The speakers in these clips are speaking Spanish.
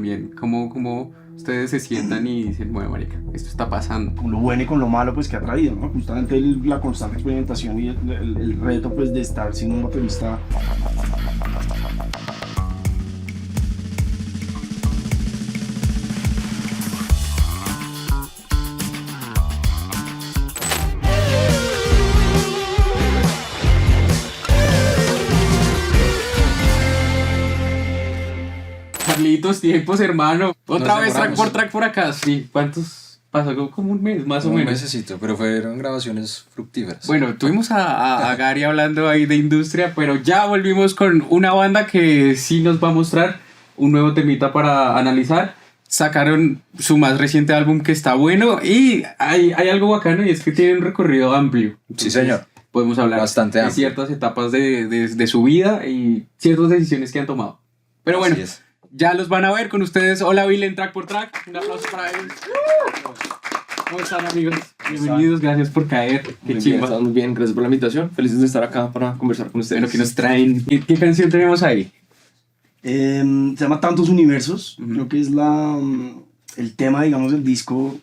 también, cómo ustedes se sientan y dicen, bueno, marica, esto está pasando. Con lo bueno y con lo malo pues que ha traído, ¿no? Justamente la constante experimentación y el reto pues de estar siendo un baterista. Carlitos, tiempos, hermano. Otra Nos vez track demoramos. por track por acá. Sí, ¿cuántos? Pasó como un mes, más o Un menos. mesecito, pero fueron grabaciones fructíferas. Bueno, tuvimos a Gary hablando ahí de industria, pero ya volvimos con una banda que sí nos va a mostrar un nuevo temita para analizar. Sacaron su más reciente álbum que está bueno y hay algo bacano y es que tiene un recorrido amplio. Sí, señor. Podemos hablar Bastante de amplio. ciertas etapas de su vida y ciertas decisiones que han tomado. Pero bueno, Así es. ya los van a ver con ustedes. Hola, Bill, en Track por Track. Un aplauso para ellos. ¿Cómo están, amigos? Bienvenidos, gracias por caer. Qué Muy bien, chimba. estamos muy bien, gracias por la invitación. Felices de estar acá para conversar con ustedes. Bueno, que nos traen. ¿Qué canción tenemos ahí? Se llama Tantos Universos. Ujú. Creo que es el tema, digamos, del disco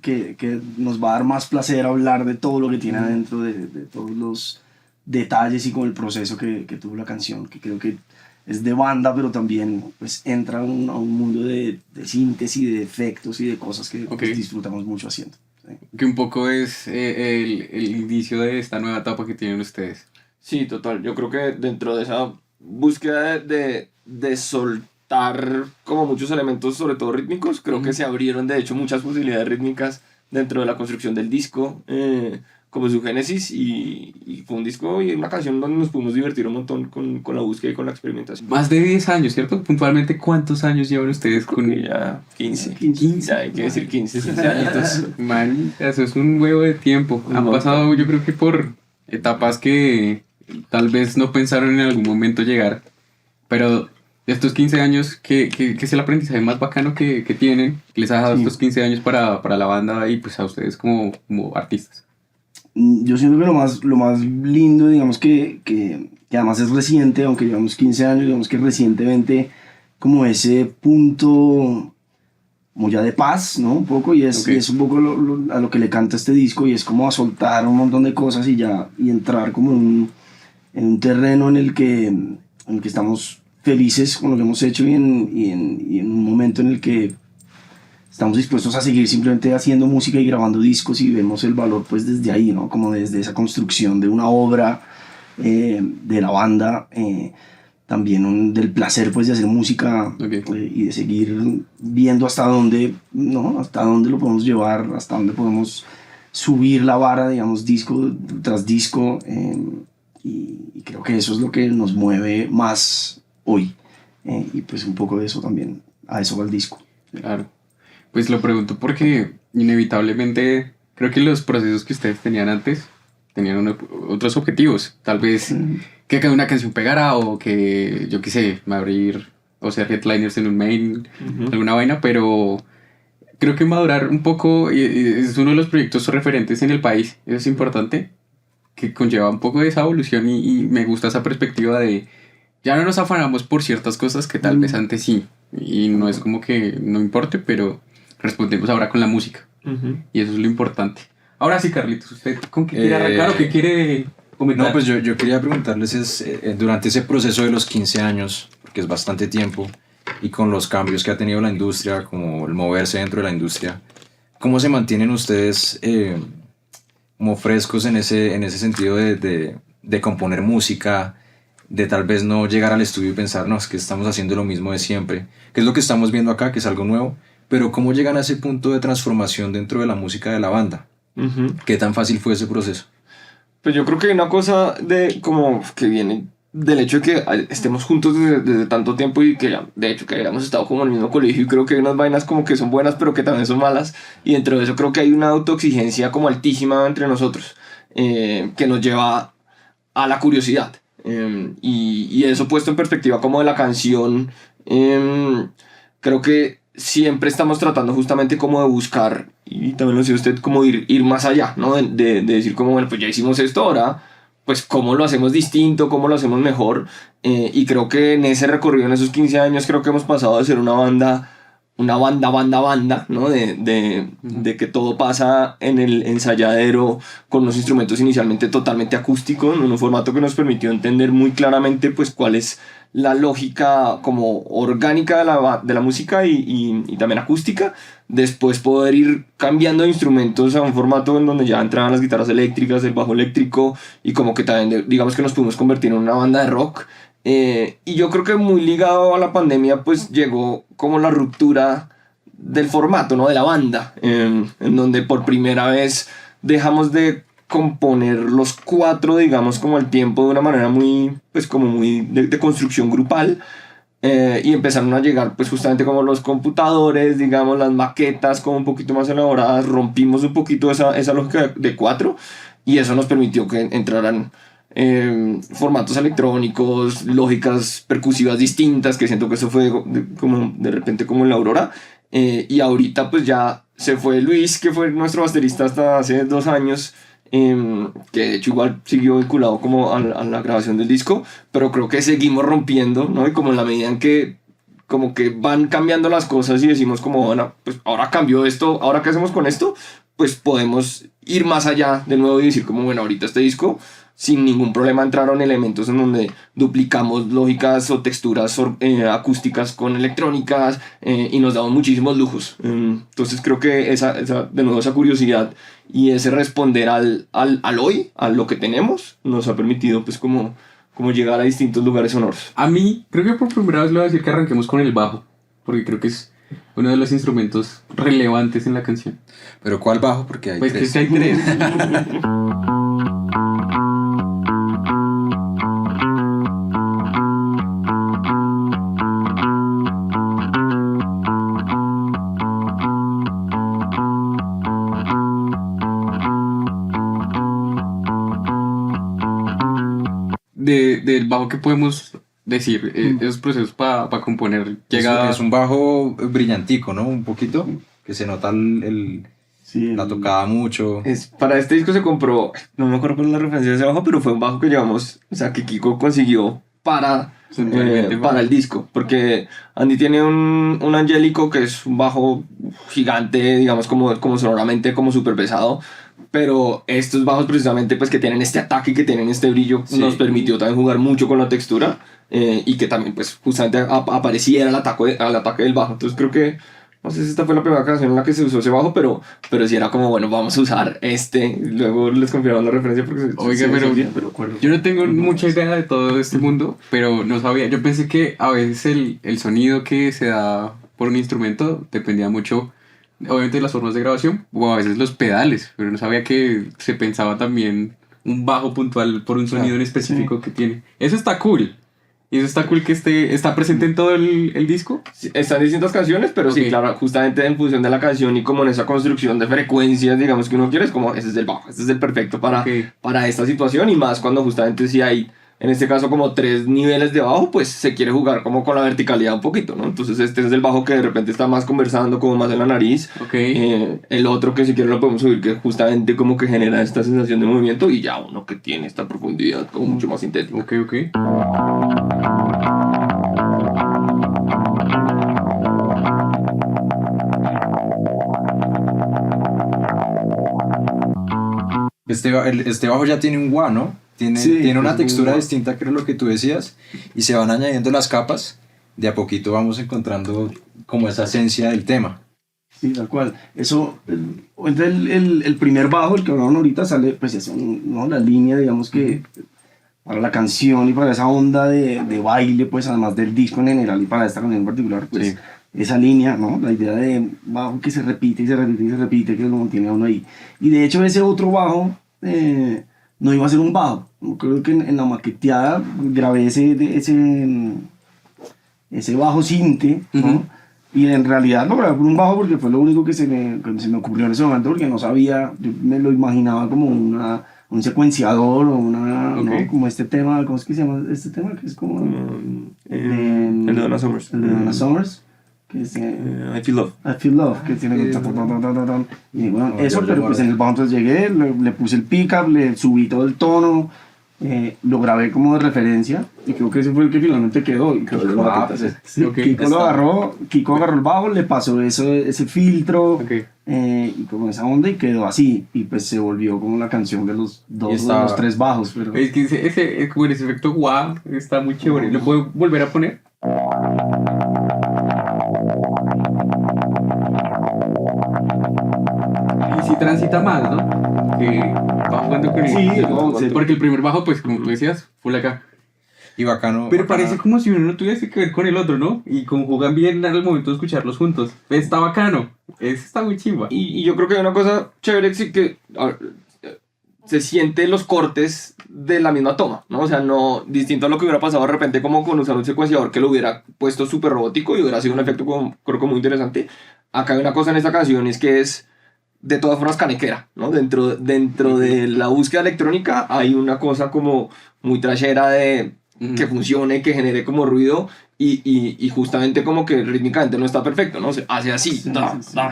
que nos va a dar más placer hablar de todo lo que tiene adentro, de todos los detalles y con el proceso que tuvo la canción, que creo que es de banda, pero también pues entra a un mundo de síntesis, de efectos y de cosas que Ok. pues, disfrutamos mucho haciendo. ¿Sí? Que un poco es el inicio de esta nueva etapa que tienen ustedes. Sí, total. Yo creo que dentro de esa búsqueda de soltar como muchos elementos, sobre todo rítmicos, creo que se abrieron de hecho muchas posibilidades rítmicas dentro de la construcción del disco, como su génesis, y fue un disco y una canción donde nos pudimos divertir un montón con la búsqueda y con la experimentación. Más de 10 años, ¿cierto? Puntualmente, ¿cuántos años llevan ustedes con Que ya 15. 15. Ya hay que decir 15 añitos. Man, eso es un huevo de tiempo. Un Han montón. pasado, yo creo que por etapas que tal vez no pensaron en algún momento llegar. Pero de estos 15 años, ¿qué es el aprendizaje más bacano que tienen? Que les ha dado Sí. estos 15 años para la banda y pues a ustedes como artistas. Yo siento que lo más lindo, digamos que además es reciente, aunque llevamos 15 años, digamos que recientemente como ese punto como ya de paz, ¿no? Un poco, y es, Ok. y es un poco a lo que le canta este disco, y es como a soltar un montón de cosas y entrar como en un terreno en el que estamos felices con lo que hemos hecho y en un momento en el que estamos dispuestos a seguir simplemente haciendo música y grabando discos y vemos el valor pues desde ahí, ¿no? Como desde esa construcción de una obra, de la banda, también del placer pues de hacer música, Ok. y de seguir viendo hasta dónde, ¿no? Hasta dónde lo podemos llevar, hasta dónde podemos subir la vara, digamos, disco tras disco, y creo que eso es lo que nos mueve más hoy, y pues un poco de eso también, a eso va el disco. Claro. Pues lo pregunto porque inevitablemente creo que los procesos que ustedes tenían antes tenían otros objetivos. Tal vez que cada una canción pegara o que, yo qué sé, abrir o ser headliners en un main, alguna vaina, pero creo que madurar un poco y es uno de los proyectos referentes en el país. Eso es importante, que conlleva un poco de esa evolución y me gusta esa perspectiva de ya no nos afanamos por ciertas cosas que tal vez antes sí. Y no es como que no importe, pero respondemos ahora con la música. Y eso es lo importante. Ahora sí, Carlitos, ¿usted con qué quiere arrancar o qué quiere comentar? No, pues yo quería preguntarles, durante ese proceso de los 15 años, porque es bastante tiempo, y con los cambios que ha tenido la industria, como el moverse dentro de la industria, ¿cómo se mantienen ustedes como frescos en ese sentido de componer música, de tal vez no llegar al estudio y pensar, no, es que estamos haciendo lo mismo de siempre, que es lo que estamos viendo acá, que es algo nuevo, pero cómo llegan a ese punto de transformación dentro de la música de la banda? ¿Qué tan fácil fue ese proceso? Pues yo creo que hay una cosa de como que viene del hecho de que estemos juntos desde tanto tiempo y que de hecho que hayamos estado como en el mismo colegio, y creo que hay unas vainas como que son buenas pero que también son malas, y dentro de eso creo que hay una autoexigencia como altísima entre nosotros, que nos lleva a la curiosidad, y eso puesto en perspectiva como de la canción, creo que siempre estamos tratando justamente como de buscar, y también lo decía usted, como ir más allá, ¿no? De decir como, bueno, pues ya hicimos esto, ahora pues cómo lo hacemos distinto, cómo lo hacemos mejor, y creo que en ese recorrido, en esos 15 años, creo que hemos pasado de ser una banda, ¿no? De que todo pasa en el ensayadero con unos instrumentos inicialmente totalmente acústicos, en un formato que nos permitió entender muy claramente pues cuál es la lógica como orgánica de la música y también acústica. Después poder ir cambiando de instrumentos a un formato en donde ya entraban las guitarras eléctricas, el bajo eléctrico, y como que también digamos que nos pudimos convertir en una banda de rock. Y yo creo que muy ligado a la pandemia pues llegó como la ruptura del formato, ¿no? De la banda, en donde por primera vez dejamos de componer los 4, digamos, como al tiempo de una manera muy, pues como muy de construcción grupal, y empezaron a llegar pues justamente como los computadores, digamos, las maquetas como un poquito más elaboradas, rompimos un poquito esa lógica de 4, y eso nos permitió que entraran formatos electrónicos, lógicas percusivas distintas, que siento que eso fue como de repente como en la aurora. Y ahorita pues ya se fue Luis, que fue nuestro baterista hasta hace 2 años, que de hecho igual siguió vinculado como a la grabación del disco, pero creo que seguimos rompiendo, ¿no? Y como en la medida en que como que van cambiando las cosas y decimos como, bueno, pues ahora cambió esto, ahora qué hacemos con esto, pues podemos ir más allá de nuevo y decir como, bueno, ahorita este disco sin ningún problema entraron elementos en donde duplicamos lógicas o texturas acústicas con electrónicas, y nos damos muchísimos lujos. Entonces creo que de nuevo esa curiosidad y ese responder al hoy, a lo que tenemos, nos ha permitido pues como llegar a distintos lugares sonoros. A mí, creo que por primera vez le voy a decir que arranquemos con el bajo, porque creo que es uno de los instrumentos relevantes en la canción. ¿Pero cuál bajo? Porque hay pues 3. que es que hay 3. Del bajo que podemos decir, esos procesos para componer llega... Es un bajo brillantico, ¿no? Un poquito, que se nota la tocada mucho. Para este disco se compró, no me acuerdo cuál es la referencia de ese bajo, pero fue un bajo que llevamos, o sea, que Kiko consiguió para el disco, porque Andy tiene un Angélico que es un bajo gigante, digamos, como sonoramente como súper pesado, pero estos bajos precisamente pues que tienen este ataque y que tienen este brillo, nos permitió también jugar mucho con la textura, y que también pues justamente apareciera al ataque del bajo. Entonces creo que, no sé si esta fue la primera canción en la que se usó ese bajo, pero sí era como, bueno, vamos a usar luego les confirmamos la referencia porque oiga, pero yo no tengo mucha idea de todo este mundo, pero no sabía, yo pensé que a veces el sonido que se da por un instrumento dependía mucho obviamente de las formas de grabación o a veces los pedales, pero no sabía que se pensaba también un bajo puntual por un sonido en específico que tiene. Eso está cool. Y eso está cool que está presente en todo el disco. Sí, están distintas canciones, pero sí, claro, justamente en función de la canción y como en esa construcción de frecuencias, digamos, que uno quiere, es como, ese es el bajo, este es el perfecto para esta situación, y más cuando justamente sí hay, en este caso, como 3 niveles de bajo, pues se quiere jugar como con la verticalidad un poquito, ¿no? Entonces este es el bajo que de repente está más conversando, como más en la nariz. El otro que si quiere lo podemos subir, que justamente como que genera esta sensación de movimiento, y ya uno que tiene esta profundidad como mucho más sintética. Ok. Este bajo ya tiene un wah, ¿no? Tiene una textura distinta, creo lo que tú decías, y se van añadiendo las capas, de a poquito vamos encontrando como esa esencia del tema. Sí, tal cual. Eso, el primer bajo, el que hablaban ahorita, sale, pues es ¿no? la línea, digamos que para la canción y para esa onda de baile, pues además del disco en general y para esta canción en particular, pues esa línea, ¿no? La idea de bajo que se repite y se repite y se repite, que lo mantiene a uno ahí. Y de hecho ese otro bajo no iba a ser un bajo. Creo que en la maqueteada grabé ese bajo sinte, ¿no? Y en realidad lo grabé por un bajo porque fue lo único que se me ocurrió en ese momento, porque no sabía, yo me lo imaginaba como un secuenciador o ¿no? Como este tema, ¿cómo es que se llama este tema? Que es como el de Donna Summers. El de Donna Summers, que es I Feel Love, que tiene y bueno, eso, pero pues en el bajo entonces llegué, le puse el pickup, le subí todo el tono, lo grabé como de referencia y creo que ese fue el que finalmente quedó. Y Kiko agarró el bajo, le pasó ese filtro y como esa onda y quedó así. Y pues se volvió como la canción de los los tres bajos. Pero... Es que ese como ese efecto guau, está muy chévere. ¿Lo puedo volver a poner? Y si transita más, ¿no? Que va jugando con sí, porque el primer bajo, pues como tú decías, full acá. Y bacano. Pero parece como si uno no tuviese que ver con el otro, ¿no? Y conjugan bien al momento de escucharlos juntos. Está bacano. Está muy chimba. Y yo creo que hay una cosa chévere que se siente los cortes de la misma toma, ¿no? O sea, no distinto a lo que hubiera pasado de repente como con usar un secuenciador que lo hubiera puesto súper robótico y hubiera sido un efecto creo que muy interesante. Acá hay una cosa en esta canción es que es de todas formas canequera, ¿no? Dentro de la búsqueda electrónica hay una cosa como muy trashera de que funcione, que genere como ruido y justamente como que rítmicamente no está perfecto, ¿no? Se hace así,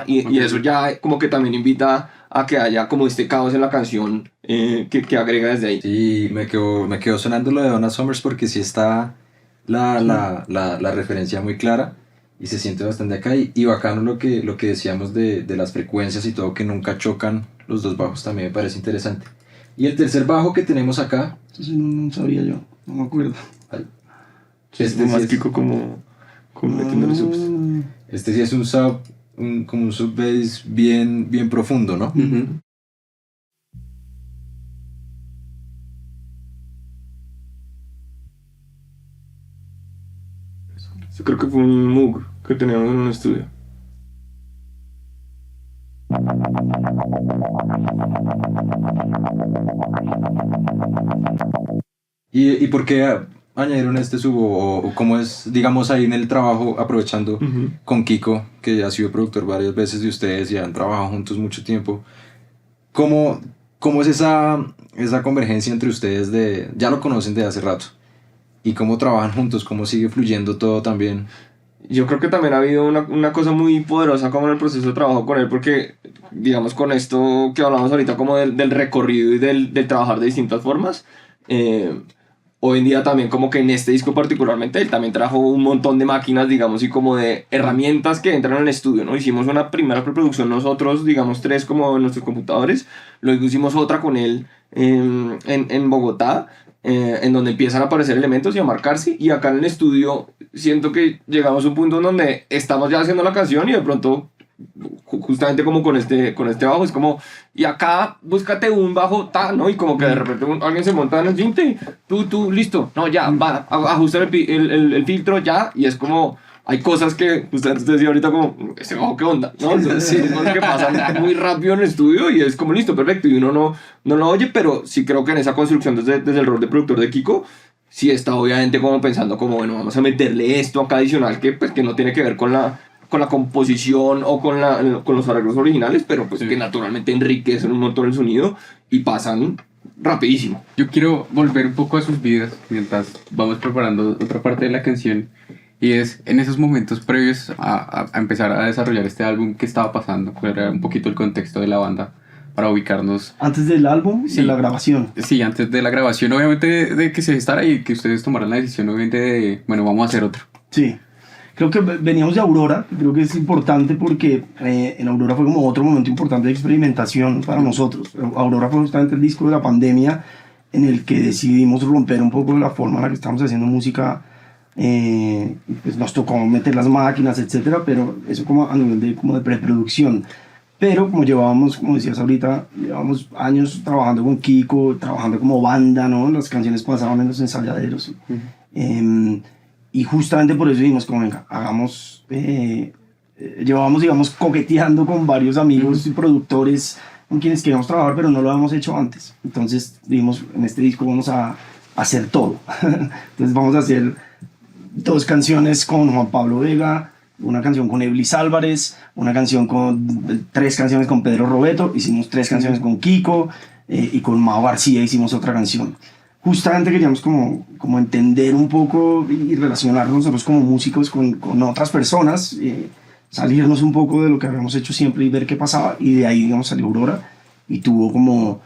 y eso ya como que también invita a que haya como este caos en la canción que agrega desde ahí. Sí, me quedó sonando lo de Donna Summers porque sí está la referencia muy clara y se siente bastante acá y bacano lo que decíamos de las frecuencias y todo, que nunca chocan los dos bajos, también me parece interesante. Y el tercer bajo que tenemos acá, eso sí no sabía yo, no me acuerdo. Este más Kiko como metiéndole subs. Este sí es un sub, como un sub bass bien profundo, ¿no? Yo creo que fue un Moog que teníamos en un estudio. ¿Y por qué añadieron este sub o cómo es, digamos, ahí en el trabajo, aprovechando con Kiko, que ya ha sido productor varias veces de ustedes y han trabajado juntos mucho tiempo? ¿Cómo es esa convergencia entre ustedes ya lo conocen de hace rato? ¿Y cómo trabajan juntos? ¿Cómo sigue fluyendo todo también? Yo creo que también ha habido una cosa muy poderosa como en el proceso de trabajo con él, porque, digamos, con esto que hablamos ahorita como del recorrido y del trabajar de distintas formas, hoy en día también como que en este disco particularmente él también trajo un montón de máquinas, digamos, y como de herramientas que entran en el estudio, ¿no? Hicimos una primera preproducción nosotros, digamos, 3 como en nuestros computadores, luego hicimos otra con él en Bogotá, en donde empiezan a aparecer elementos y a marcarse, y acá en el estudio siento que llegamos a un punto en donde estamos ya haciendo la canción y de pronto justamente como con este bajo es como, y acá búscate un bajo ¿no? Y como que de repente alguien se monta en el synth, tú listo, no, ya, va, ajustar el filtro ya, y es como hay cosas que usted decía ahorita como, ese bajo qué onda, ¿no? Sí, es cosas que pasan muy rápido en el estudio y es como listo, perfecto, y uno no lo oye, pero sí creo que en esa construcción desde el rol de productor de Kiko, sí está obviamente como pensando como, bueno, vamos a meterle esto acá adicional que pues que no tiene que ver con la composición o con los arreglos originales, pero pues que naturalmente enriquecen un montón el sonido y pasan rapidísimo. Yo quiero volver un poco a sus vidas mientras vamos preparando otra parte de la canción. Y es en esos momentos previos a empezar a desarrollar este álbum, ¿qué estaba pasando? ¿Cuál era un poquito el contexto de la banda para ubicarnos? ¿Antes del álbum? Sí. ¿De la grabación? Sí, antes de la grabación, obviamente de que se estará y que ustedes tomaran la decisión, obviamente de, bueno, vamos a hacer otro. Sí. Creo que veníamos de Aurora, creo que es importante porque en Aurora fue como otro momento importante de experimentación para nosotros. Aurora fue justamente el disco de la pandemia en el que decidimos romper un poco la forma en la que estamos haciendo música. Pues nos tocó meter las máquinas, etcétera, pero eso como a nivel de preproducción. Pero como llevábamos, como decías ahorita, llevábamos años trabajando con Kiko, trabajando como banda, ¿no? Las canciones pasaban en los ensayaderos. Y justamente por eso dijimos como, venga, hagamos... llevábamos, digamos, coqueteando con varios amigos y productores con quienes queríamos trabajar, pero no lo habíamos hecho antes. Entonces dijimos, en este disco vamos a hacer todo. Entonces vamos a hacer 2 canciones con Juan Pablo Vega, una canción con Eblis Álvarez, 3 canciones con Pedro Robeto, hicimos 3 canciones con Kiko y con Mao García hicimos otra canción. Justamente queríamos como entender un poco y relacionarnos nosotros como músicos con otras personas, salirnos un poco de lo que habíamos hecho siempre y ver qué pasaba, y de ahí digamos salió Aurora y tuvo como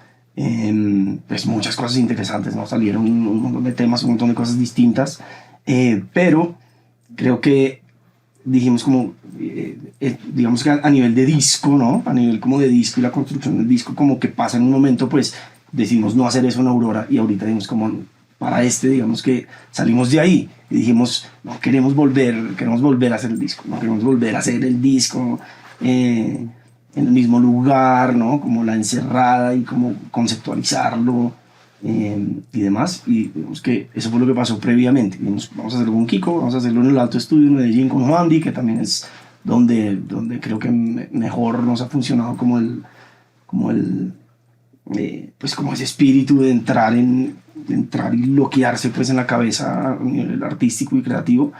Pues muchas cosas interesantes, ¿no? Salieron un montón de temas, un montón de cosas distintas, pero creo que dijimos como, digamos que a nivel de disco, ¿no? A nivel como de disco y la construcción del disco, como que pasa en un momento, pues decidimos no hacer eso en Aurora y ahorita dijimos como, para digamos que salimos de ahí y dijimos, no, queremos volver a hacer el disco, no queremos volver a hacer el disco en el mismo lugar, ¿no? Como La Encerrada y como conceptualizarlo y demás. Y digamos que eso fue lo que pasó previamente. Dijimos, vamos a hacerlo con Kiko, vamos a hacerlo en el Alto Estudio en Medellín con Juandi, que también es donde creo que mejor nos ha funcionado como pues como ese espíritu de entrar y bloquearse pues en la cabeza a nivel artístico y creativo.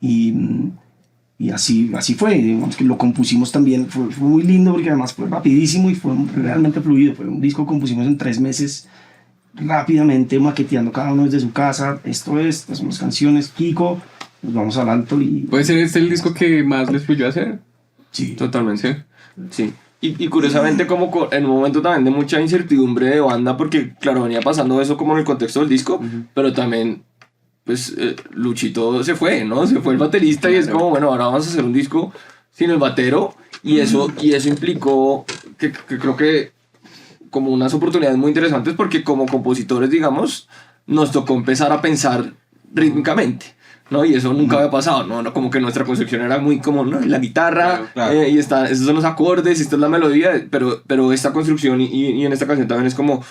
Y así fue, digamos que lo compusimos también, fue muy lindo porque además fue rapidísimo y fue realmente fluido. Fue un disco que compusimos en 3 meses, rápidamente, maqueteando cada uno desde su casa. Estas son las canciones, Kiko, nos vamos al alto y... ¿Puede ser este el disco que más les fluyó a hacer? Sí. Totalmente. Sí. Y curiosamente como en un momento también de mucha incertidumbre de banda, porque claro, venía pasando eso como en el contexto del disco, pero también pues Luchito se fue, ¿no? Se fue el baterista, claro. Y es como, bueno, ahora vamos a hacer un disco sin el batero, y eso implicó que creo que como unas oportunidades muy interesantes, porque como compositores, digamos, nos tocó empezar a pensar rítmicamente, ¿no? Y eso nunca había pasado, ¿no? Como que nuestra construcción era muy como, ¿no? La guitarra, claro. Y esos son los acordes, esta es la melodía, pero esta construcción y en esta canción también es como,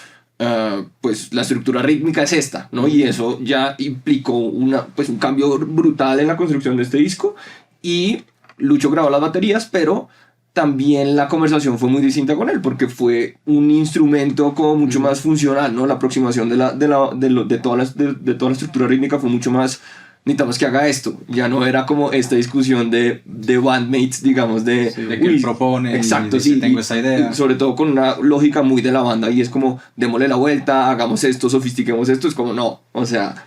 pues la estructura rítmica es esta, ¿no? Y eso ya implicó un cambio brutal en la construcción de este disco, y Lucho grabó las baterías, pero también la conversación fue muy distinta con él, porque fue un instrumento como mucho más funcional, ¿no? La aproximación de toda la estructura rítmica fue mucho más, necesitamos que haga esto. Ya no era como esta discusión de bandmates, digamos, de que él propone, exacto, y sí, tengo esta idea. Y sobre todo con una lógica muy de la banda, y es como, démosle la vuelta, hagamos esto, sofistiquemos esto, es como, no, o sea,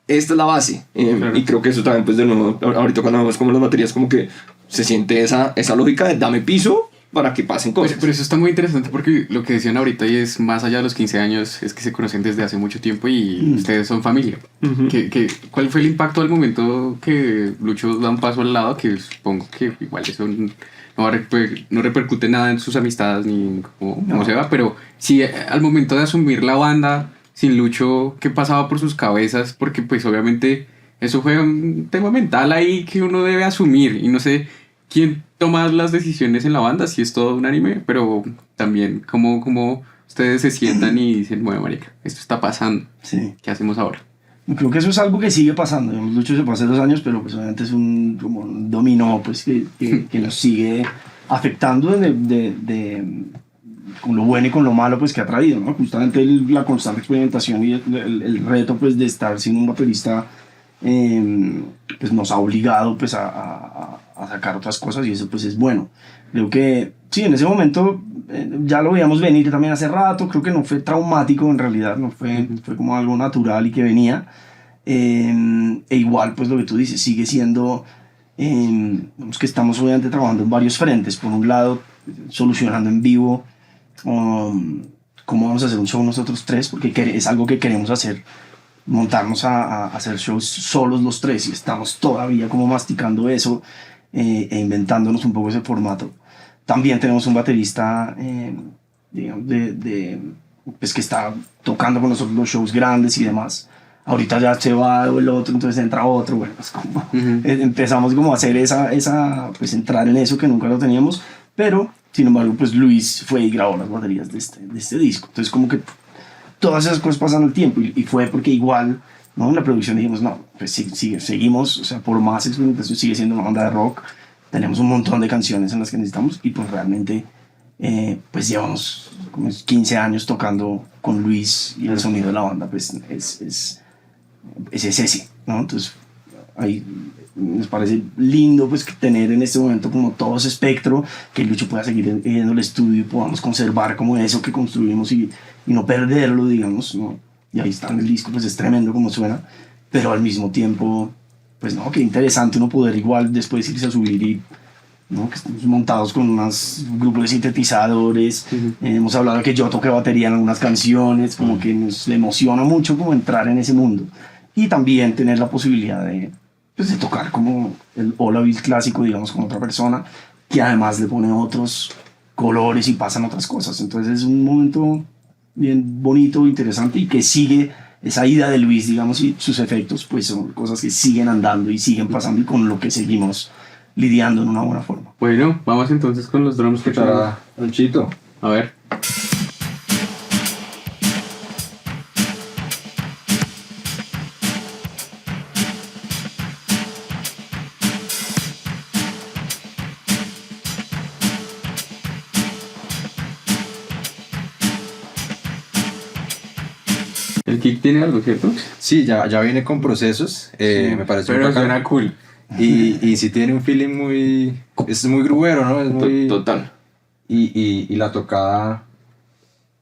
esta es la base. Claro. Y creo que eso también, pues de nuevo, ahorita cuando vemos como las baterías, como que se siente esa lógica de dame piso para que pasen cosas. Pero eso está muy interesante, porque lo que decían ahorita, y es más allá de los 15 años, es que se conocen desde hace mucho tiempo y ustedes son familia. ¿Cuál fue el impacto al momento que Lucho da un paso al lado? Que supongo que igual eso no repercute nada en sus amistades ni cómo se va, pero sí al momento de asumir la banda sin Lucho, ¿qué pasaba por sus cabezas? Porque pues obviamente eso fue un tema mental ahí que uno debe asumir, y no sé quién toma las decisiones en la banda, si es todo unánime, pero también cómo ustedes se sientan y dicen, bueno, marica, esto está pasando, sí. ¿Qué hacemos ahora? Creo que eso es algo que sigue pasando. Lucho se pasó hace 2 años, pero pues obviamente es como un dominó pues, que nos sigue afectando con lo bueno y con lo malo pues, que ha traído, ¿no? Justamente la constante experimentación y el reto pues, de estar sin un baterista pues nos ha obligado pues a sacar otras cosas, y eso pues es bueno. Creo que sí, en ese momento ya lo veíamos venir también hace rato. Creo que no fue traumático en realidad, no fue como algo natural y que venía, e igual pues lo que tú dices sigue siendo vemos que estamos obviamente trabajando en varios frentes. Por un lado, solucionando en vivo cómo vamos a hacer un show nosotros 3, porque es algo que queremos hacer, montarnos a hacer shows solos los 3, y estamos todavía como masticando eso e inventándonos un poco ese formato. También tenemos un baterista digamos, pues que está tocando con nosotros los shows grandes y demás. Ahorita ya se va el otro, entonces entra otro. Bueno, pues como empezamos como a hacer pues entrar en eso que nunca lo teníamos, pero sin embargo pues Luis fue y grabó las baterías de este disco. Entonces como que todas esas cosas pasan el tiempo, y fue porque igual, ¿no? En la producción dijimos, no, pues seguimos, o sea, por más experimentación sigue siendo una banda de rock, tenemos un montón de canciones en las que necesitamos, y pues realmente pues llevamos como 15 años tocando con Luis, y el sonido de la banda pues es ese, ¿no? Entonces ahí nos parece lindo pues tener en este momento como todo ese espectro, que Lucho pueda seguir en el estudio y podamos conservar como eso que construimos y no perderlo, digamos, ¿no? Y ahí está en el disco, pues es tremendo como suena, pero al mismo tiempo, pues no, qué interesante uno poder igual después irse a subir ¿no? Que estamos montados con unos grupos de sintetizadores. Hemos hablado de que yo toqué batería en algunas canciones, como que nos emociona mucho como entrar en ese mundo. Y también tener la posibilidad de, pues, de tocar como el All Bill clásico, digamos, con otra persona, que además le pone otros colores y pasan otras cosas. Entonces es un momento bien bonito, interesante, y que sigue esa ida de Luis, digamos, y sus efectos, pues son cosas que siguen andando y siguen pasando y con lo que seguimos lidiando en una buena forma. Bueno, vamos entonces con los drums que Escuchar a Chito. A ver. El kick tiene algo, ¿cierto? Sí, ya viene con procesos, me parece muy Pero bacano. suena cool. Y sí tiene un feeling muy... Es muy grubero, ¿no? Es muy... Total. Y la tocada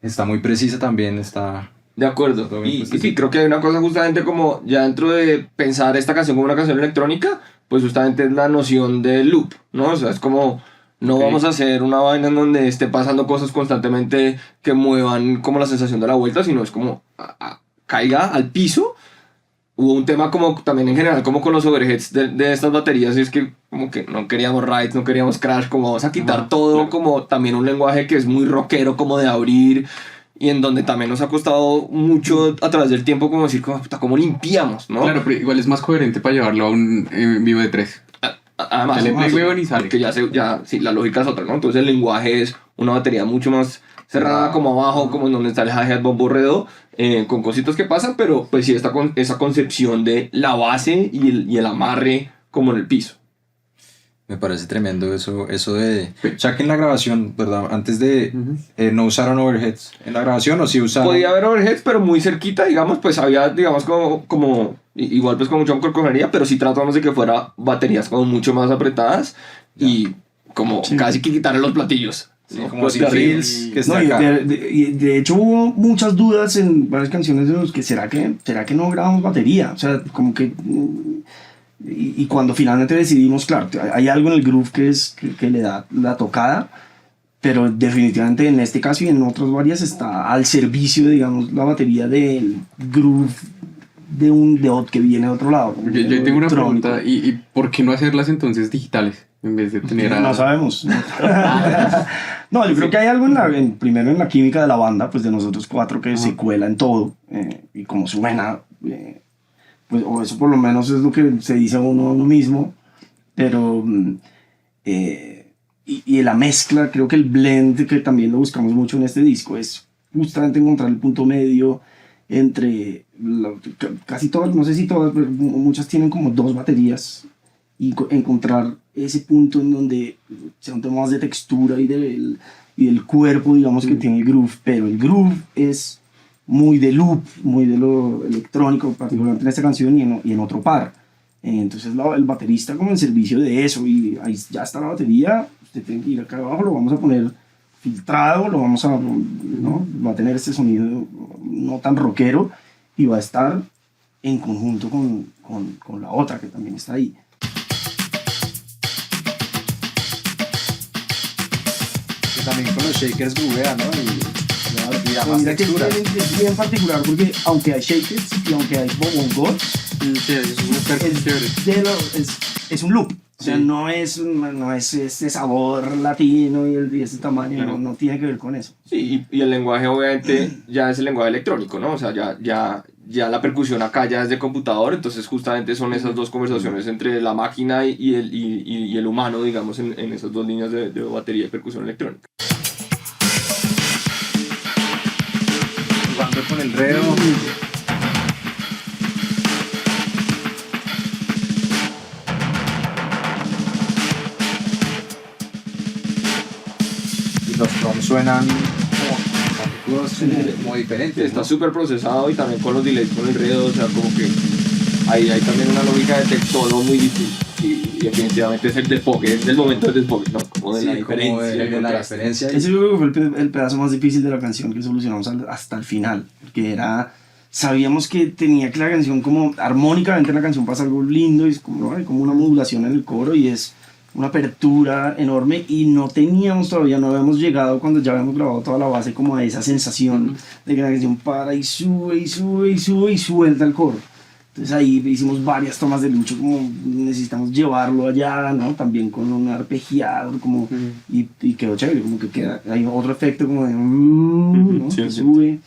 está muy precisa también, está... De acuerdo. Todo bien, Y pues, sí, creo que hay una cosa justamente como ya dentro de pensar esta canción como una canción electrónica, pues justamente es la noción de loop, ¿no? O sea, es como no Ok. vamos a hacer una vaina en donde esté pasando cosas constantemente que muevan como la sensación de la vuelta, sino es como caiga al piso. Hubo un tema como también en general como con los overheads de estas baterías, y es que como que no queríamos rides, no queríamos crash, como vamos a quitar todo, claro. como también un lenguaje que es muy rockero, como de abrir, y en donde también nos ha costado mucho a través del tiempo como decir, como, puta, ¿cómo limpiamos, no? Claro, pero igual es más coherente para llevarlo a un vivo de 3. Además, Que le además, pegue huevón y sale. porque sí, la lógica es otra, ¿no? Entonces el lenguaje es una batería mucho más cerrada, como abajo, como en donde está el hi-hat, bombo, redo, con cositas que pasan, pero pues sí, esa concepción de la base y el amarre como en el piso. Me parece tremendo eso de... Ya que en la grabación, ¿verdad? Antes de... ¿no usaron overheads en la grabación o sí usaron? Podía haber overheads, pero muy cerquita, digamos, pues había, digamos, igual pues con mucha cojonería, pero sí tratamos de que fuera baterías como mucho más apretadas y como casi que quitarle los platillos. Sí, ¿no? como Pues sin de arriba. feels, que esté No, y acá. de hecho hubo muchas dudas en varias canciones de los que ¿será que no grabamos batería? O sea, como que... Y cuando finalmente decidimos, claro, hay algo en el groove que le da la tocada, pero definitivamente en este caso y en otras varias está al servicio, digamos, la batería del groove de otro que viene de otro lado. Yo tengo una electrónico. pregunta, ¿y por qué no hacerlas entonces digitales? En vez de tener a... No sabemos. No, yo creo que hay algo primero en la química de la banda, pues de nosotros cuatro, que se cuela en todo, y como suena, pues, o eso por lo menos es lo que se dice a uno mismo, pero y la mezcla, creo que el blend, que también lo buscamos mucho en este disco, es justamente encontrar el punto medio entre casi todas, no sé si todas, pero muchas tienen como dos baterías, y encontrar ese punto en donde sea un tema más de textura y del cuerpo, digamos, que tiene el groove, pero el groove es muy de loop, muy de lo electrónico, particularmente en esta canción y en otro par. Entonces el baterista como en servicio de eso, y ahí ya está la batería, usted tiene que ir acá abajo, lo vamos a poner filtrado, lo vamos a, ¿no? Va a tener este sonido no tan rockero y va a estar en conjunto con la otra que también está ahí. Que también con los shakers groovean, ¿no? Y da Pues más mira que textura. es bien particular porque aunque hay shakers y aunque hay bongo, Sí, es una percusión chévere. es un loop. O sea, Sí. no es este sabor latino y este tamaño, Claro. no tiene que ver con eso. Sí, y el lenguaje obviamente ya es el lenguaje electrónico, ¿no? O sea, ya la percusión acá ya es de computador, entonces justamente son esas dos conversaciones entre la máquina y el humano, digamos, en esas dos líneas de batería y percusión electrónica. Jugando con el redo. Y los drums suenan como diferentes. Está ¿no? súper procesado y también con los delays, con el redo, o sea, como que hay también una lógica de textolo muy difícil. Y definitivamente es el desfogue, es del momento del desfogue, ¿no? Como de Sí, la como diferencia. de el la contraste. diferencia. Ese yo creo que fue el pedazo más difícil de la canción que solucionamos hasta el final, porque sabíamos que tenía que la canción como armónicamente la canción pasa algo lindo y es como, ¿no? Hay como una modulación en el coro y es una apertura enorme y no teníamos todavía, no habíamos llegado cuando ya habíamos grabado toda la base como a esa sensación de que la canción para y sube y sube y sube y suelta el coro. Entonces ahí hicimos varias tomas de Lucho, como necesitamos llevarlo allá, ¿no? También con un arpegiado, como, y quedó chévere, como que queda, hay otro efecto como de, ¿no? Sí, Que sí. sube.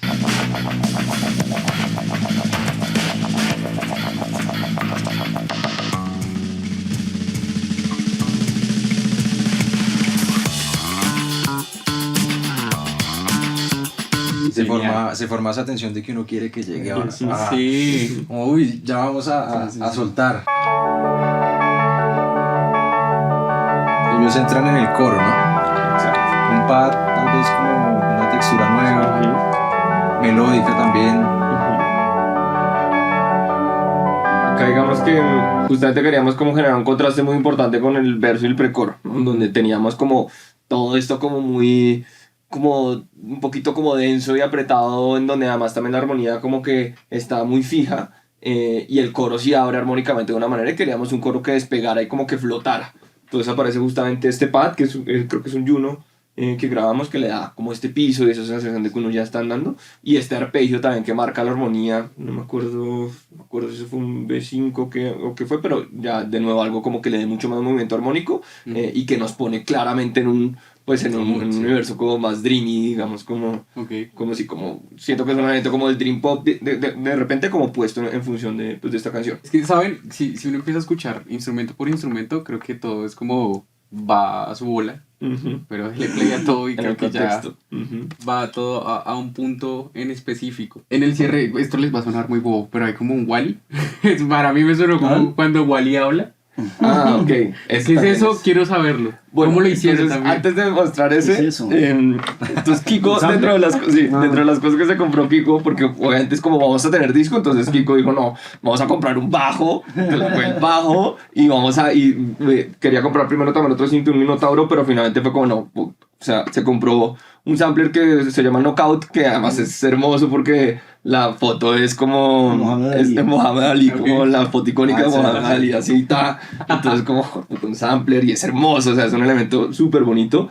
Se forma esa tensión de que uno quiere que llegue a... Sí, sí. Uy, ya vamos a soltar. Ellos entran en el coro, ¿no? Un pad, tal vez como una textura nueva, melódica también. Acá digamos que justamente queríamos como generar un contraste muy importante con el verso y el precoro, ¿no? Donde teníamos como todo esto como muy, como un poquito como denso y apretado, en donde además también la armonía como que está muy fija, y el coro sí abre armónicamente de una manera y queríamos un coro que despegara y como que flotara. Entonces aparece justamente este pad, que es, creo que es un Juno, que grabamos, que le da como este piso y esa sensación de que uno ya está andando, y este arpegio también que marca la armonía. No me acuerdo si eso fue un B5 o qué fue, pero ya de nuevo algo como que le dé mucho más movimiento armónico, y que nos pone claramente en un, pues en un universo como más dreamy, digamos, como, como si, como, siento que es un elemento como del dream pop de repente como puesto en función de, pues, de esta canción. Es que, ¿saben? Si uno empieza a escuchar instrumento por instrumento, creo que todo es como va a su bola, pero le play a todo y creo que ya va todo a un punto en específico. En el cierre, esto les va a sonar muy bobo, pero hay como un Wally. Para mí me sonó como cuando Wally habla. Ah, ok. ¿Qué es eso? Quiero saberlo. Bueno, ¿Cómo lo hicieron entonces, también? antes de mostrar ese, ¿Qué es eso? entonces Kiko, dentro de las cosas que se compró Kiko, porque obviamente es como vamos a tener disco, entonces Kiko dijo, no, vamos a comprar un bajo, entonces fue el bajo, y quería comprar primero también otro cinturón, un Minotauro, pero finalmente fue como, no, o sea, se compró un sampler que se llama Knockout, que además es hermoso porque la foto es como Mohamed de Mohamed Ali, Ok. como la foto icónica de sí, Mohamed sí. Ali, así está. Entonces como un sampler y es hermoso, o sea, es un elemento súper bonito.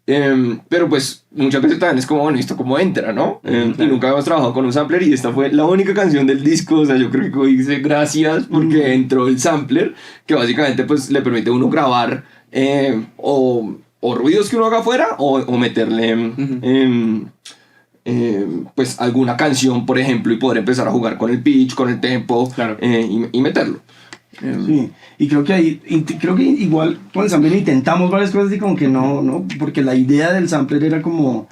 Pero pues muchas veces también es como, bueno, ¿esto cómo entra, no? Y nunca habíamos trabajado con un sampler y esta fue la única canción del disco, o sea, yo creo que hice gracias porque entró el sampler, que básicamente pues le permite a uno grabar o ruidos que uno haga afuera o meterle pues alguna canción, por ejemplo, y poder empezar a jugar con el pitch, con el tempo, Claro. y meterlo. Sí, y creo que ahí, creo que igual con el sampler intentamos varias cosas y como que no, porque la idea del sampler era como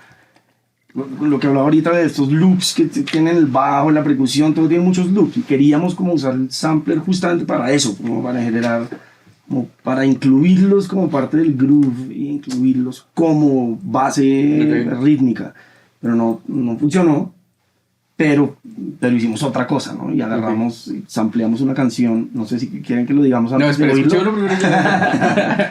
lo que hablaba ahorita de estos loops que tienen el bajo, la percusión, todo tiene muchos loops y queríamos como usar el sampler justamente para eso, como para generar, como para incluirlos como parte del groove y incluirlos como base rítmica, pero no funcionó. Pero hicimos otra cosa, ¿no? Y agarramos, sampleamos una canción, no sé si quieren que lo digamos No, antes espera, de oírlo. escuchémoslo primero.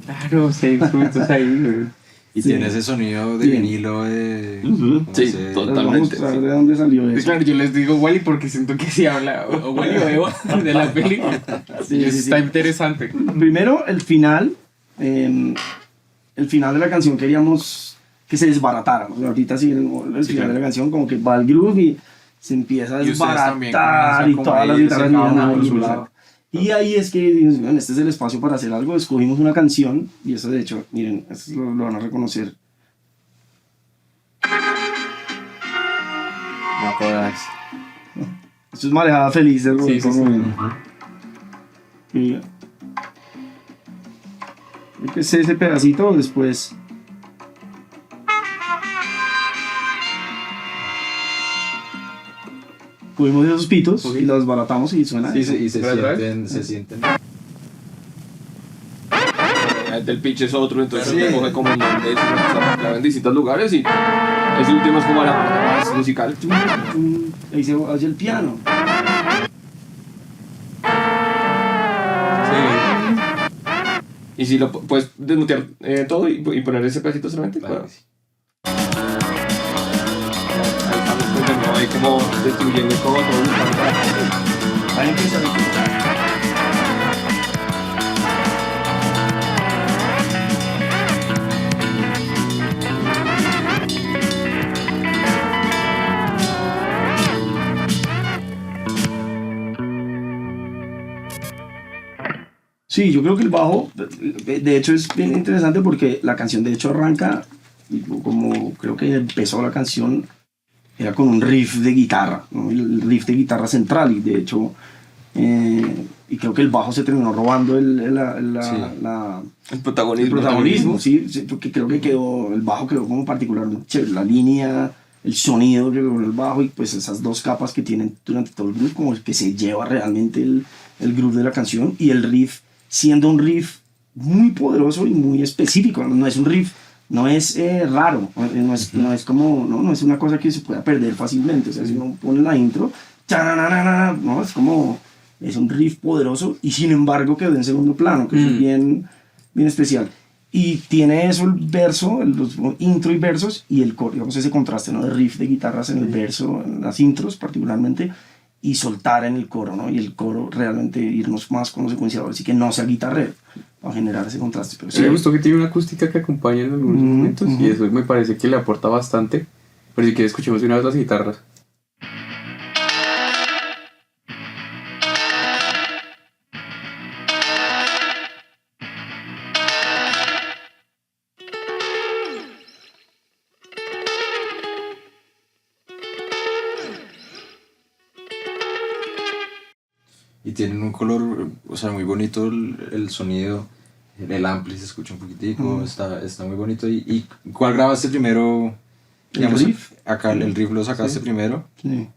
Claro, 6 minutos ahí, güey. Y Sí. tiene ese sonido de Bien. vinilo de... Ujú, como sí, ese- total. Vamos a Totalmente, mostrar sí. de dónde salió Pues eso. claro, yo les digo Wally porque siento que sí habla, o Wally o Eva de la película. Sí, Eso sí, está sí. interesante. Primero, el final de la canción queríamos que se desbaratara, ¿no? Ahorita sí, el final de la canción como que va el groove y se empieza a Y ustedes también desbaratar comienzan y como todas a las irse guitarras cada miran uno por ahí, su exacto. lado. Y ahí es que dijimos, "Bueno, este es el espacio para hacer algo", escogimos una canción y eso de hecho, miren, eso lo van a reconocer. No jodas. Esto es Marejada Feliz de Sí, Roberto sí, sí. Romero. Y creo que es ese pedacito después. Cogimos esos pitos y los baratamos y suena. Sí, eso. y se ¿Verdad? sienten... El pitch es otro, entonces Sí. se coge como en donde en distintos lugares y ese último es como la parte más musical. Tum, tum, ahí se oye el piano. Y si lo puedes desmutear todo y poner ese pedacito solamente. Claro. Bueno. Ahí estamos pues, de nuevo ahí como destruyendo todo. Ahí empieza. Sí, yo creo que el bajo, de hecho es bien interesante porque la canción de hecho arranca, y como creo que empezó la canción, era con un riff de guitarra, ¿no? El riff de guitarra central, y de hecho, y creo que el bajo se terminó robando El el protagonismo. protagonismo, sí, porque creo que el bajo quedó como particularmente chévere, la línea, el sonido que con el bajo, y pues esas dos capas que tienen durante todo el groove, como que se lleva realmente el groove de la canción, y el riff siendo un riff muy poderoso y muy específico, no es un riff, no es raro, no es como, no es una cosa que se pueda perder fácilmente, o sea, si uno pone la intro, no, es como, es un riff poderoso y sin embargo quedó en segundo plano, que es bien especial. Y tiene eso el verso, los intro y versos, y el coro, digamos, ese contraste, ¿no? De riff de guitarras en el verso, en las intros particularmente, y soltar en el coro, ¿no? Y el coro realmente irnos más con los secuenciadores y que no sea guitarrero para generar ese contraste. Pero sí, me gustó que tiene una acústica que acompaña en algunos momentos y eso me parece que le aporta bastante. Pero si quieres escuchemos una vez las guitarras. Y tienen un color, o sea, muy bonito el sonido, el ampli se escucha un poquitico, está muy bonito. ¿Y cuál grabaste primero? Digamos, ¿El riff? Acá el riff lo sacaste primero. Sí.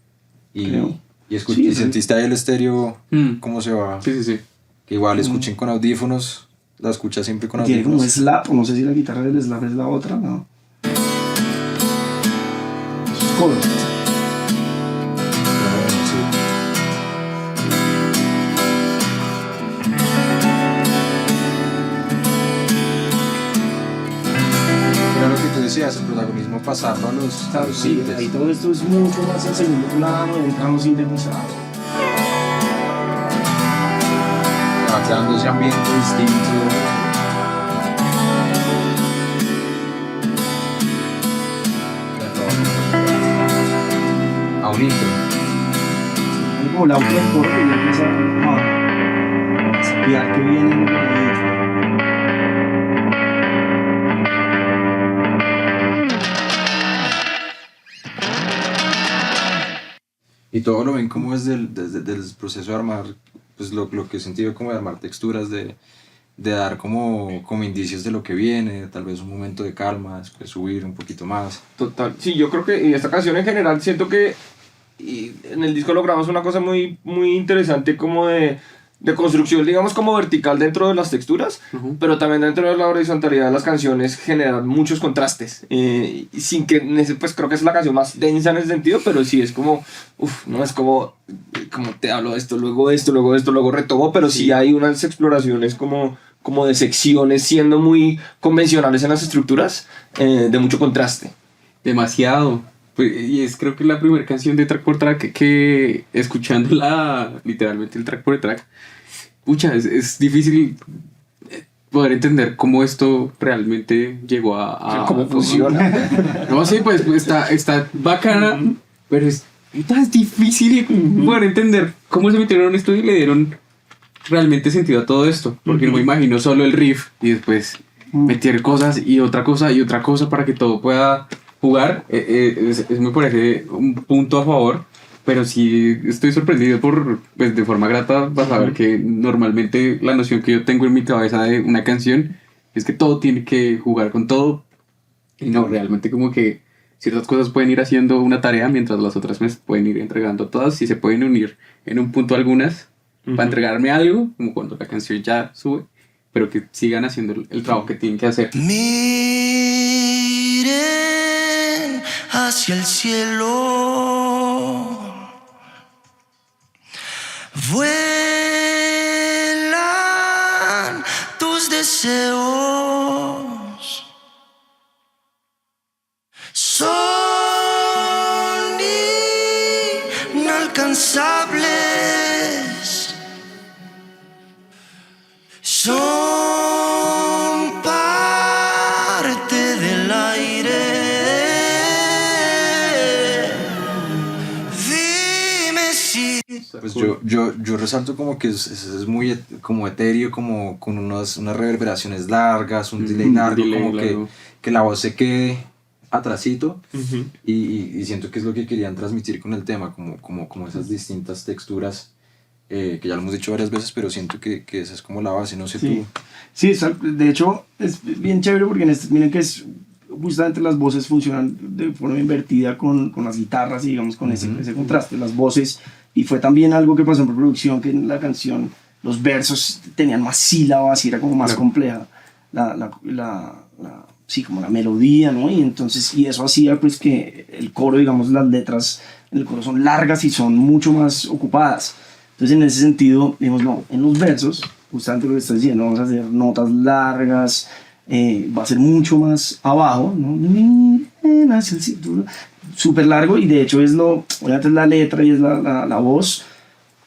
Y, Creo. y sentiste ahí el estéreo, cómo se va. Sí. Que igual escuchen con audífonos, la escuchas siempre con Tiene como audífonos. slap, o no sé si la guitarra del slap es la otra, ¿no? Esos coros. Era lo que tú decías, el protagonismo pasarlo a los Claro, sí, sintes. ahí todo esto es mucho más en segundo plano, entran los sintetizados. Va creando ese ambiente distinto. A un intro. Como la otra del coro que ya empieza a sapear que viene en el intro. Y todo lo ven como desde el proceso de armar, pues lo que he sentido como de armar texturas, de dar como indicios de lo que viene, tal vez un momento de calma, después subir un poquito más. Total. Sí, yo creo que y esta canción en general siento que y en el disco logramos una cosa muy, muy interesante como de construcción, digamos como vertical dentro de las texturas, pero también dentro de la horizontalidad de las canciones generan muchos contrastes, sin que, pues creo que es la canción más densa en ese sentido, pero sí es como, no es como te hablo de esto, luego retomo, pero sí hay unas exploraciones como de secciones siendo muy convencionales en las estructuras, de mucho contraste. Demasiado. Y es creo que la primera canción de track por track que escuchándola literalmente el track por track, pucha, es difícil poder entender cómo esto realmente llegó a cómo funciona. No sé, pues está bacana, pero es difícil poder entender cómo se metieron en esto y le dieron realmente sentido a todo esto, porque no me imagino solo el riff y después meter cosas y otra cosa para que todo pueda jugar. Me parece un punto a favor, pero sí estoy sorprendido pues de forma grata para saber que normalmente la noción que yo tengo en mi cabeza de una canción es que todo tiene que jugar con todo, y no, realmente como que ciertas cosas pueden ir haciendo una tarea mientras las otras me pueden ir entregando todas, y se pueden unir en un punto algunas para entregarme algo, como cuando la canción ya sube, pero que sigan haciendo el trabajo que tienen que hacer. Miren hacia el cielo, vuela satisfagan tus deseos. Son inalcanzables. Son parte del aire. Dime si... Pues yo resalto como que es muy como etéreo, como con unas reverberaciones largas, un delay largo, delay como largo. que la voz se quede atrasito y siento que es lo que querían transmitir con el tema, como esas distintas texturas que ya lo hemos dicho varias veces, pero siento que esa es como la base, no sé Sí. tú. Sí, de hecho es bien chévere porque miren que es justamente las voces funcionan de forma invertida con las guitarras y digamos con ese contraste, las voces, y fue también algo que pasó en preproducción, que en la canción los versos tenían más sílabas y era como más compleja sí, como la melodía, ¿no? Y entonces, y eso hacía pues que el coro, digamos, las letras en el coro son largas y son mucho más ocupadas. Entonces, en ese sentido, digamos, no, en los versos, justamente lo que estás diciendo, vamos a hacer notas largas, va a ser mucho más abajo, ¿no? Súper largo, y de hecho obviamente es la letra y es la voz,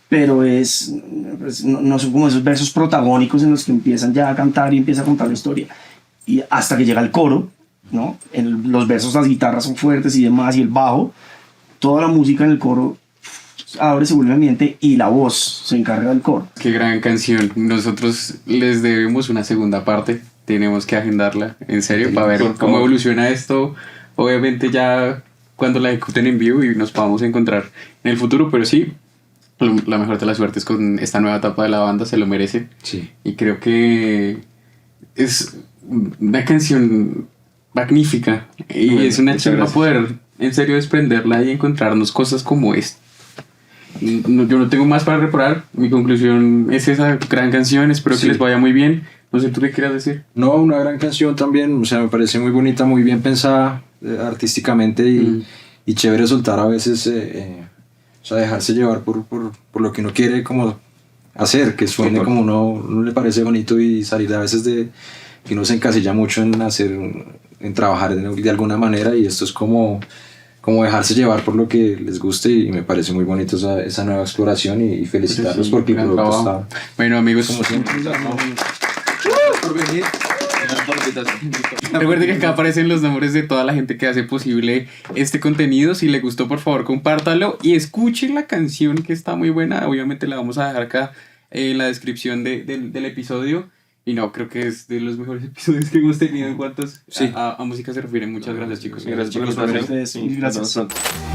pero no son como esos versos protagónicos en los que empiezan ya a cantar y empieza a contar la historia. Y hasta que llega el coro, ¿no? En los versos las guitarras son fuertes y demás, y el bajo, toda la música en el coro abre, se vuelve ambiente y la voz se encarga del coro. Qué gran canción. Nosotros les debemos una segunda parte. Tenemos que agendarla, en serio, para ver cómo evoluciona esto. Obviamente ya cuando la ejecuten en vivo y nos podamos encontrar en el futuro, pero sí, la mejor de las suertes con esta nueva etapa de la banda, se lo merece. Sí. Y creo que es una canción magnífica y Bueno, es una muchas chimba gracias. poder en serio desprenderla y encontrarnos cosas como esta. Yo no tengo más para reparar. Mi conclusión es esa gran canción. Espero Sí. que les vaya muy bien. No sé, ¿tú qué quieras decir? No, una gran canción también, o sea, me parece muy bonita, muy bien pensada artísticamente y chévere soltar a veces, o sea, dejarse llevar por lo que uno quiere como hacer, que suene como uno le parece bonito y salir a veces de que uno se encasilla mucho en en trabajar de alguna manera, y esto es como dejarse llevar por lo que les guste, y me parece muy bonito esa nueva exploración, y felicitarlos Sí, porque el gran producto trabajo. está Bueno, amigos, como siempre. por venir. Recuerden que acá aparecen los nombres de toda la gente que hace posible este contenido. Si le gustó, por favor, compártalo y escuchen la canción, que está muy buena. Obviamente la vamos a dejar acá en la descripción del episodio. Y no, creo que es de los mejores episodios que hemos tenido en cuanto Sí. a música se refiere. Muchas gracias, chicos. Gracias por Chicos, la invitación. Gracias. Sí, nos vemos Gracias. pronto.